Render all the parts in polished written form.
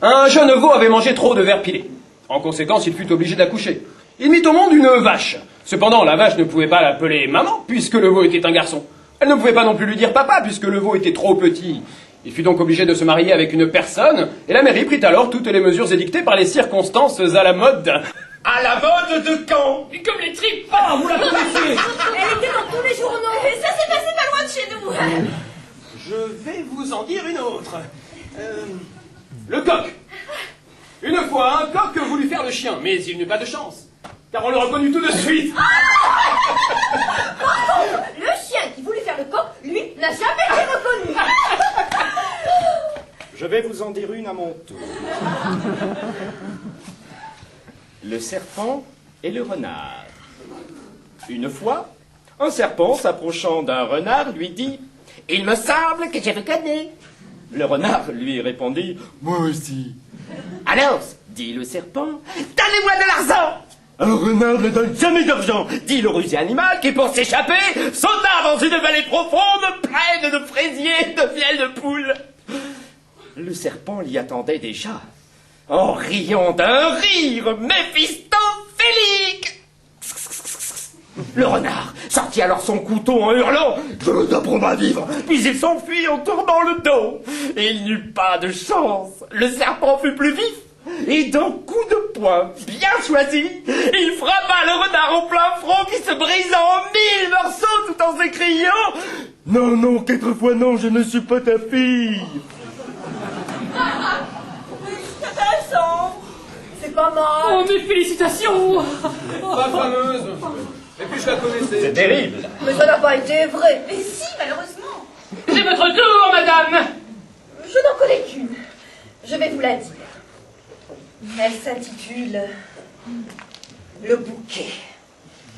Un jeune veau avait mangé trop de vers pilés. En conséquence, il fut obligé d'accoucher. Il mit au monde une vache. Cependant, la vache ne pouvait pas l'appeler maman, puisque le veau était un garçon. Elle ne pouvait pas non plus lui dire papa, puisque le veau était trop petit. Il fut donc obligé de se marier avec une personne, et la mairie prit alors toutes les mesures édictées par les circonstances à la mode. À la mode de Caen. Comme les tripes. Ah, vous la connaissez? Elle était dans tous les journaux. Et ça s'est passé pas loin de chez nous. Je vais vous en dire une autre. Le coq. Une fois, un coq voulut faire le chien, mais il n'eut pas de chance, car on le reconnut tout de suite. Le chien qui voulait faire le coq, lui, n'a jamais été reconnu. Je vais vous en dire une à mon tour. Le serpent et le renard. Une fois, un serpent s'approchant d'un renard lui dit « Il me semble que je vous connais. » Le renard lui répondit « Moi aussi. » « Alors, dit le serpent, donnez-moi de l'argent !» Un renard ne donne jamais d'argent, dit le rusé animal qui, pour s'échapper, sauta dans une vallée profonde pleine de fraisiers, de miel de poule. Le serpent l'y attendait déjà, en riant d'un rire méphistophélique. Le renard sortit alors son couteau en hurlant « Je veux t'apprendre à vivre !» Puis il s'enfuit en tournant le dos. Et il n'eut pas de chance. Le serpent fut plus vif. Et d'un coup de poing bien choisi, il frappa le renard au plein front qui se brisa en 1000 morceaux tout en s'écriant « Non, non, 4 fois non, je ne suis pas ta fille !» C'est intéressant. C'est pas mal. Oh, mes félicitations. Pas fameuse. Et puis je la connaissais. C'est terrible. Mais ça n'a pas été vrai. Mais si, malheureusement. C'est votre tour, madame. Je n'en connais qu'une. Je vais vous la dire. Elle s'intitule Le bouquet.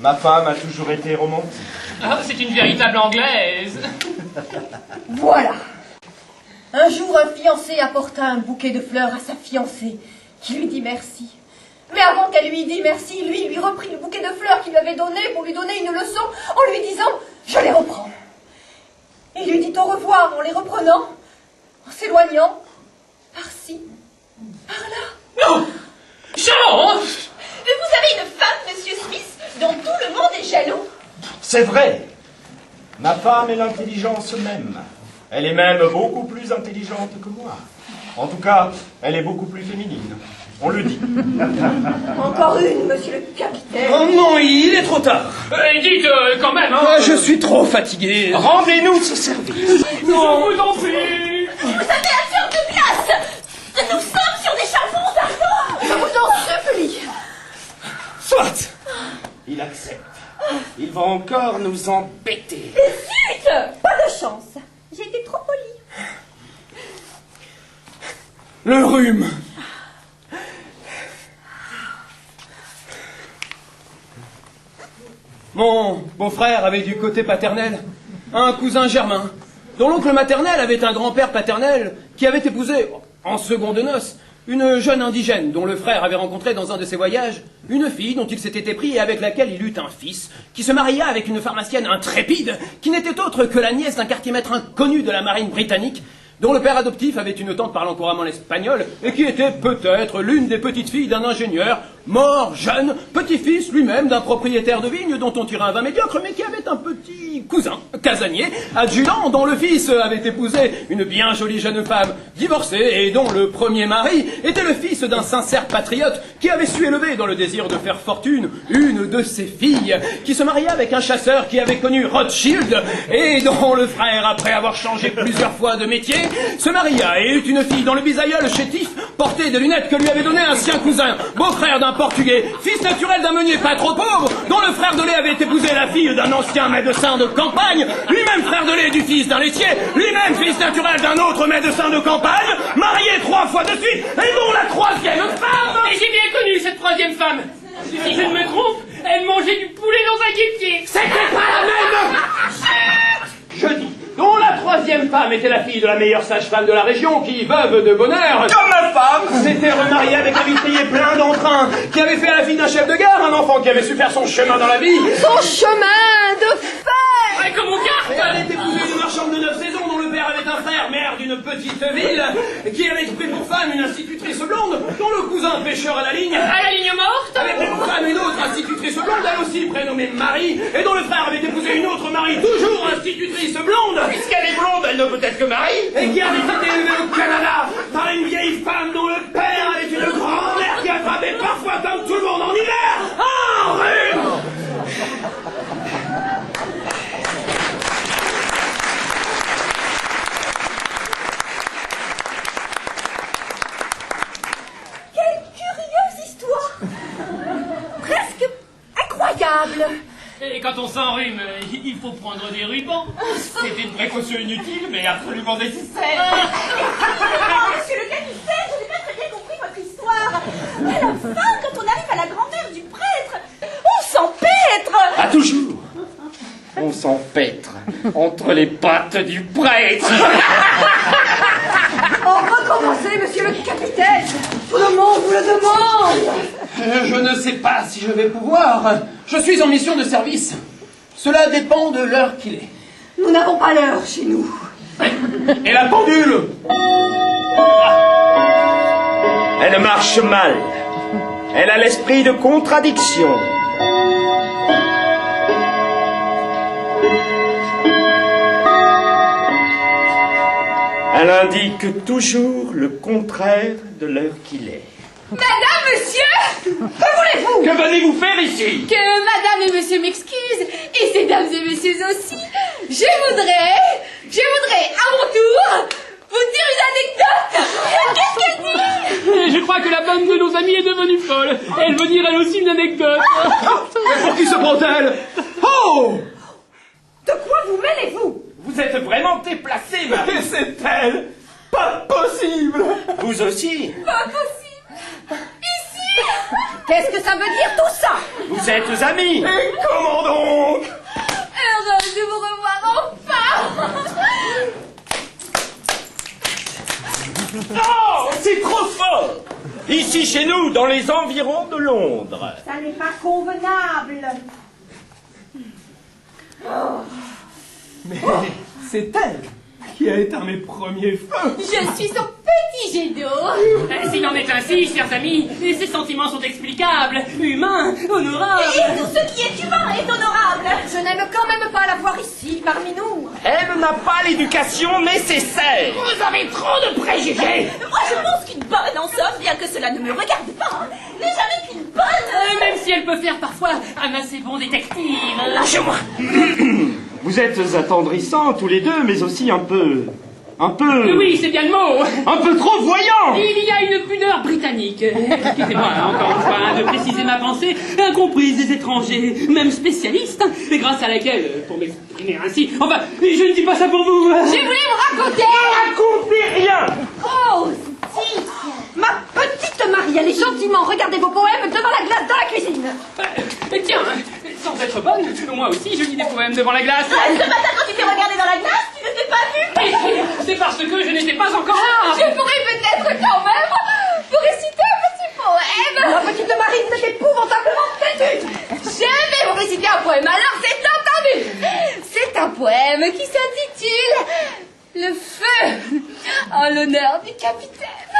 Ma femme a toujours été romantique. Ah, c'est une véritable anglaise. Voilà. Un jour, un fiancé apporta un bouquet de fleurs à sa fiancée, qui lui dit merci. Mais avant qu'elle lui dît merci, lui reprit le bouquet de fleurs qu'il lui avait donné pour lui donner une leçon en lui disant « Je les reprends ». Il lui dit au revoir en les reprenant, en s'éloignant, par-ci, par-là. Non. Jean. Mais vous avez une femme, monsieur Smith, dont tout le monde est jaloux. C'est vrai. Ma femme est l'intelligence même. Elle est même beaucoup plus intelligente que moi. En tout cas, elle est beaucoup plus féminine. On le dit. Encore une, monsieur le capitaine. Oh non, il est trop tard. Dites quand même, hein. Ah, je suis trop fatigué. Rendez-nous ce service. Non, vous en prie. Vous avez affaire de glace. Nous sommes sur des charbons ardents. Je vous en supplie. Soit. Il accepte. Il va encore nous embêter. Zut. Pas de chance. J'ai été trop polie. Le rhume. Mon beau-frère avait du côté paternel un cousin germain, dont l'oncle maternel avait un grand-père paternel qui avait épousé, en seconde noces, une jeune indigène dont le frère avait rencontré dans un de ses voyages une fille dont il s'était épris et avec laquelle il eut un fils, qui se maria avec une pharmacienne intrépide, qui n'était autre que la nièce d'un quartier-maître inconnu de la marine britannique, dont le père adoptif avait une tante parlant couramment l'espagnol, et qui était peut-être l'une des petites filles d'un ingénieur, mort jeune, petit-fils lui-même d'un propriétaire de vigne dont on tirait un vin médiocre, mais qui avait un petit cousin, casanier, adjudant, dont le fils avait épousé une bien jolie jeune femme divorcée, et dont le premier mari était le fils d'un sincère patriote qui avait su élever dans le désir de faire fortune une de ses filles, qui se maria avec un chasseur qui avait connu Rothschild, et dont le frère, après avoir changé plusieurs fois de métier, se maria et eut une fille dont le bisaïeul chétif portait des lunettes que lui avait donné un sien cousin, beau-frère d'un Portugais, fils naturel d'un meunier pas trop pauvre, dont le frère de lait avait épousé la fille d'un ancien médecin de campagne, lui-même frère de lait du fils d'un laitier, lui-même fils naturel d'un autre médecin de campagne, marié 3 fois de suite, et dont la 3e femme... Et j'ai bien connu cette 3e femme. Si je ne me trompe, elle mangeait du poulet dans un guépier. C'était pas la même. Je dis, dont la 3e femme était la fille de la meilleure sage-femme de la région, qui, veuve de bonheur, Comme ma femme. s'était remariée avec un vitrier plein d'entrain, qui avait fait à la fille d'un chef de gare, un enfant qui avait su faire son chemin dans la vie. Son chemin de fer. Ouais, comme au Et quart. elle était épousée une marchande de 9 saisons, dont le père avait un frère maire d'une petite ville qui avait pris pour femme une institutrice blonde dont le cousin pêcheur à la ligne morte avait pris pour femme une autre institutrice blonde, elle aussi prénommée Marie, et dont le frère avait épousé une autre Marie, toujours institutrice blonde. Puisqu'elle est blonde, elle ne peut être que Marie. Et qui avait été élevée au Canada par une vieille femme dont le père avait une grand-mère qui attrapait parfois comme tout le monde en hiver un rhume. Quelle curieuse histoire! Presque incroyable! Et quand on s'enrhume, il faut prendre des rubans. C'est une précaution inutile, mais absolument nécessaire. Monsieur le capitaine, je n'ai pas très bien compris votre histoire. À la fin, quand on arrive à la grand-mère du prêtre, on s'empêtre. À toujours. On s'empêtre entre les pattes du prêtre. Oh, recommencez, monsieur le capitaine! Tout le monde vous le demande! Je ne sais pas si je vais pouvoir. Je suis en mission de service. Cela dépend de l'heure qu'il est. Nous n'avons pas l'heure chez nous. Et la pendule? Elle marche mal. Elle a l'esprit de contradiction. Elle indique toujours le contraire de l'heure qu'il est. Madame, monsieur, Que venez-vous faire ici? que madame et monsieur m'excusent, et ces dames et messieurs aussi, je voudrais à mon tour vous dire une anecdote. Qu'est-ce qu'elle dit? Je crois que la bonne de nos amis est devenue folle. Elle veut dire elle aussi une anecdote. Mais pour qui se prend-elle? Oh! De quoi vous mêlez-vous? Vous êtes vraiment déplacée, Marie. Mais c'est elle! Pas possible! Vous aussi? Pas possible. Ici. Qu'est-ce que ça veut dire tout ça? Vous êtes amis. Et comment donc? Heureuse de vous revoir enfin. Non, c'est trop fort. Ici, chez nous, dans les environs de Londres. Ça n'est pas convenable. Mais c'est elle qui a éteint mes premiers feux! Je suis son petit jet d'eau. S'il en est ainsi, chers amis, ces sentiments sont explicables, humains, honorables. Et tout ce qui est humain est honorable. Je n'aime quand même pas la voir ici, parmi nous. Elle n'a pas l'éducation nécessaire. Vous avez trop de préjugés. Moi, je pense qu'une bonne, en somme, bien que cela ne me regarde pas, n'est jamais qu'une bonne. Même si elle peut faire parfois un assez bon détective. Lâchez-moi. Vous êtes attendrissants tous les deux, mais aussi un peu... Oui, c'est bien le mot. un peu trop voyants. Il y a une pudeur britannique. Excusez-moi, encore une fois, de préciser ma pensée, incomprise des étrangers, même spécialistes, et grâce à laquelle, pour m'exprimer ainsi, enfin, je ne dis pas ça pour vous. Je voulais vous raconter. Racontez rien. Oh, si. Ma petite Marie, allez gentiment regarder vos poèmes devant la glace dans la cuisine. Tiens, sans être bonne, moi aussi je lis des poèmes devant la glace. Ce matin, quand tu t'es regardé dans la glace, tu ne t'es pas vu. C'est parce que je n'étais pas encore là. Je pourrais peut-être quand même vous réciter un petit poème. Ma petite Marie, vous êtes épouvantablement têtue. Je vais vous réciter un poème, alors c'est entendu. C'est un poème qui s'intitule Le feu en l'honneur du capitaine.